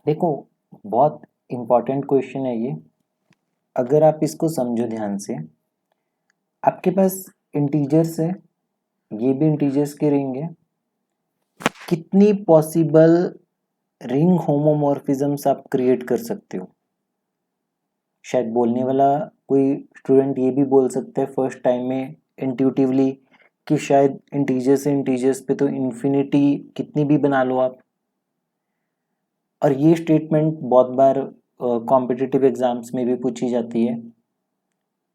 देखो, बहुत important question है ये। अगर आप इसको समझो ध्यान से, आपके पास इंटीजर्स है, ये भी इंटीजर्स के रिंग है। कितनी पॉसिबल रिंग होमोमॉर्फिज्म्स आप क्रिएट कर सकते हो? शायद बोलने वाला कोई स्टूडेंट ये भी बोल सकता है फर्स्ट टाइम में इंट्यूटिवली कि शायद इंटीजर से इंटीजर्स पे तो इन्फिनिटी कितनी भी बना लो आप। और ये स्टेटमेंट बहुत बार कॉम्पिटिटिव एग्जाम्स में भी पूछी जाती है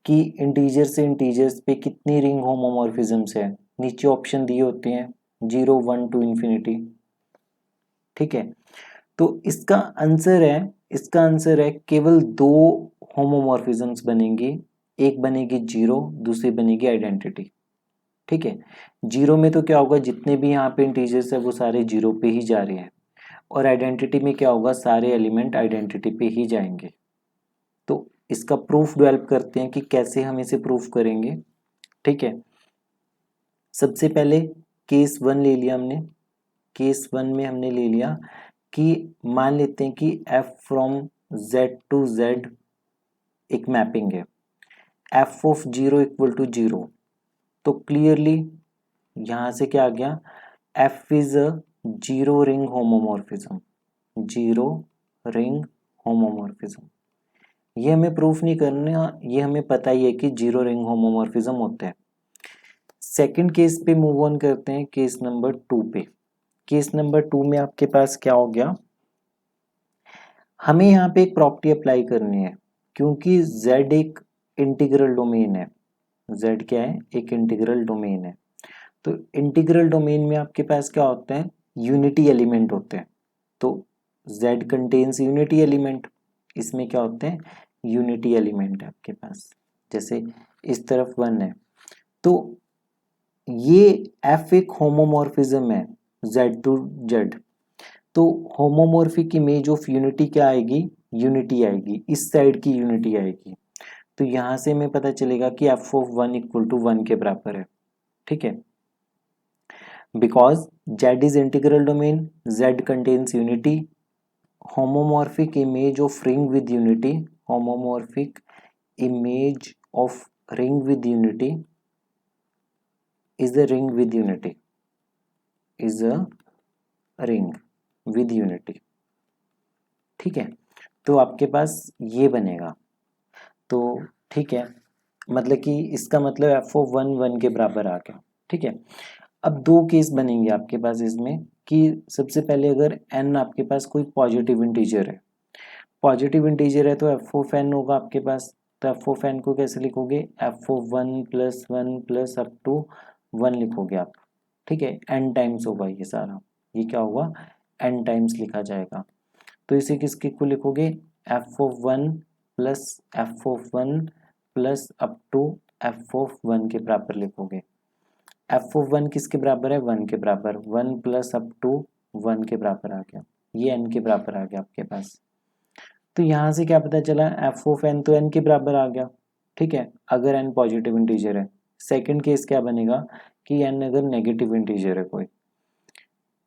कि इंटीजर से इंटीजर्स पे कितनी रिंग होमोमॉर्फिज्म्स है। नीचे ऑप्शन दिए होते हैं 0 1 टू इन्फिनिटी। ठीक है, तो इसका आंसर है केवल दो होमोमॉर्फिज्म्स बनेंगी। एक बनेगी जीरो, दूसरी बनेगी आइडेंटिटी। ठीक है, जीरो में तो क्या होगा, जितने भी यहाँ पे इंटीजर्स है वो सारे जीरो पे ही जा रहे हैं। और आइडेंटिटी में क्या होगा, सारे एलिमेंट आइडेंटिटी पे ही जाएंगे। तो इसका प्रूफ डेवलप करते हैं कि कैसे हम इसे प्रूफ करेंगे। ठीक है, सबसे पहले केस वन ले लिया हमने। केस वन में हमने ले लिया कि मान लेते हैं कि f from z to z एक मैपिंग है, f of zero equal to zero. तो क्लियरली यहाँ से क्या आ गया, f is a zero ring homomorphism. Zero ring homomorphism, ये हमें प्रूफ नहीं करना, ये हमें पता ही है कि जीरो रिंग होमोमॉर्फिज्म होता है। सेकंड केस पे मूव ऑन करते हैं, केस नंबर टू पे। केस नंबर टू में आपके पास क्या हो गया, हमें यहाँ पे एक प्रॉपर्टी अप्लाई करनी है क्योंकि z एक इंटीग्रल डोमेन है। z क्या है, एक इंटीग्रल डोमेन है। तो इंटीग्रल डोमेन में आपके पास क्या होते हैं, यूनिटी एलिमेंट होते हैं। तो z कंटेन्स यूनिटी एलिमेंट, इसमें क्या होते हैं, यूनिटी एलिमेंट है आपके पास। जैसे इस तरफ वन है, तो ये f एक होमोमॉर्फिज्म है z टू z। तो होमोमॉर्फिक इमेज ऑफ यूनिटी क्या आएगी, यूनिटी आएगी, इस साइड की यूनिटी आएगी। तो यहां से हमें पता चलेगा कि f of one equal to one के बराबर है। ठीक है, because z is integral domain, z contains unity, homomorphic image of ring with unity, homomorphic image of ring with unity is a ring with unity, is a ring with unity। ठीक है, तो आपके पास ये बनेगा। तो ठीक है, मतलब कि इसका मतलब एफ ऑफ वन वन के बराबर आ गया। ठीक है, अब दो केस बनेंगे आपके पास इसमें कि सबसे पहले अगर n आपके पास कोई पॉजिटिव इंटीजर है, पॉजिटिव इंटीजर है तो एफ ऑफ एन होगा आपके पास। तो एफ ऑफ एन को कैसे लिखोगे, F of one plus up to one लिखोगे आप। ठीक है, एन टाइम्स होगा ये सारा, ये क्या होगा, एन टाइम्स लिखा जाएगा। तो इसे किसके को लिखोगे, F of one plus up to F of one के बराबर लिखोगे। एफ ऑफ वन किसके बराबर है, वन के बराबर, one plus up to one के बराबर आ गया, ये एन के बराबर आ गया आपके पास। तो यहाँ से क्या पता चला, एफ ऑफ एन तो एन के बराबर आ गया। ठीक है, अगर एन पॉजिटिव इंटीजर है। सेकंड केस क्या बनेगा कि एन अगर नेगेटिव इंटीजर है कोई,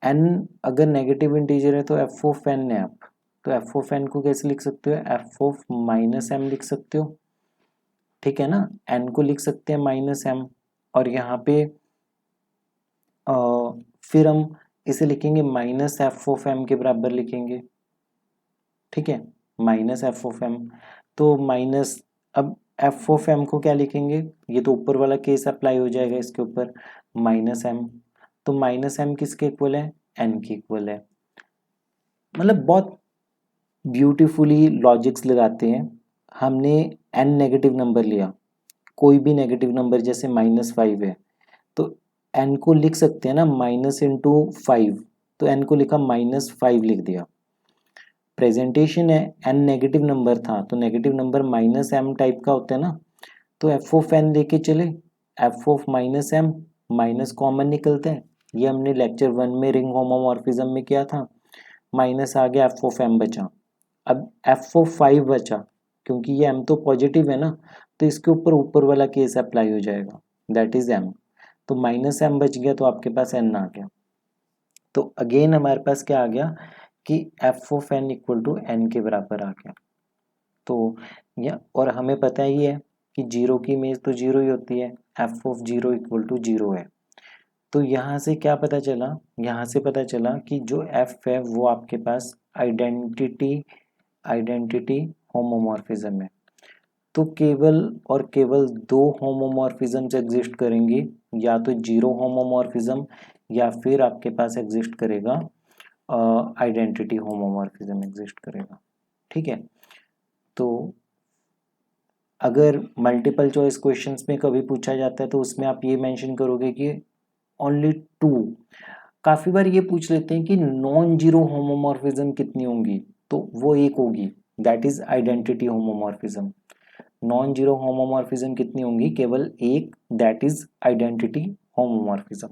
एन अगर नेगेटिव इंटीजर है तो एफ ऑफ एन है आप। तो एफ ऑफ एन को कैसे लिख सकते हो, एफ ऑफ माइनस एम लिख सकते हो। ठीक है ना, एन को लिख सकते हैं माइनस एम, और यहाँ पे फिर हम इसे लिखेंगे माइनस एफ ऑफ एम के बराबर लिखेंगे। ठीक है, माइनस एफ ऑफ एम, तो माइनस, अब एफ ऑफ एम को क्या लिखेंगे, ये तो ऊपर वाला केस अप्लाई हो जाएगा इसके ऊपर, माइनस एम। तो माइनस एम किसके इक्वल है, एन के इक्वल है। मतलब बहुत ब्यूटीफुली लॉजिक्स लगाते हैं। हमने एन नेगेटिव नंबर लिया, कोई भी नेगेटिव नंबर जैसे -5 है, तो एन को लिख सकते हैं ना माइनस इंटू 5, तो एन को लिखा -5 लिख दिया। प्रेजेंटेशन है, एन नेगेटिव नंबर था तो negative number minus M type का होता है ना, तो एफ ऑफ एन लेके चले, F of minus M, minus common निकलते हैं। ये हमने लेक्चर 1 में रिंग होमोमॉर्फिज्म में किया था। माइनस आ गया, एफ ऑफ एम बचा। अब एफ ऑफ 5 बचा, क्योंकि ये एम तो पॉजिटिव है ना, तो इसके ऊपर ऊपर वाला केस अप्लाई हो जाएगा, दैट इज एम। तो माइनस एम बच गया, तो आपके पास एन आ गया। तो अगेन हमारे पास क्या आ गया कि F of N equal to N के बराबर आ गया। तो या और हमें पता ही है कि जीरो की इमेज तो जीरो ही होती है, F of zero equal to zero है। तो यहाँ से क्या पता चला, यहाँ से पता चला कि जो एफ है वो आपके पास आइडेंटिटी होमोमॉर्फिज्म है। तो केवल और केवल दो होमोमॉर्फिज्म्स एग्जिस्ट करेंगी, या तो जीरो होमोमॉर्फिज्म या फिर आपके पास एग्जिस्ट करेगा आइडेंटिटी होमोमॉर्फिज्म एग्जिस्ट करेगा। ठीक है, तो अगर मल्टीपल चॉइस क्वेश्चंस में कभी पूछा जाता है तो उसमें आप ये मेंशन करोगे कि ओनली टू। काफी बार ये पूछ लेते हैं कि नॉन जीरो होमोमॉर्फिज्म कितनी होंगी, तो वो एक होगी, that is identity homomorphism. Non zero homomorphism कितनी होंगी, केवल एक, दैट इज आइडेंटिटी होमोमॉर्फिज्म।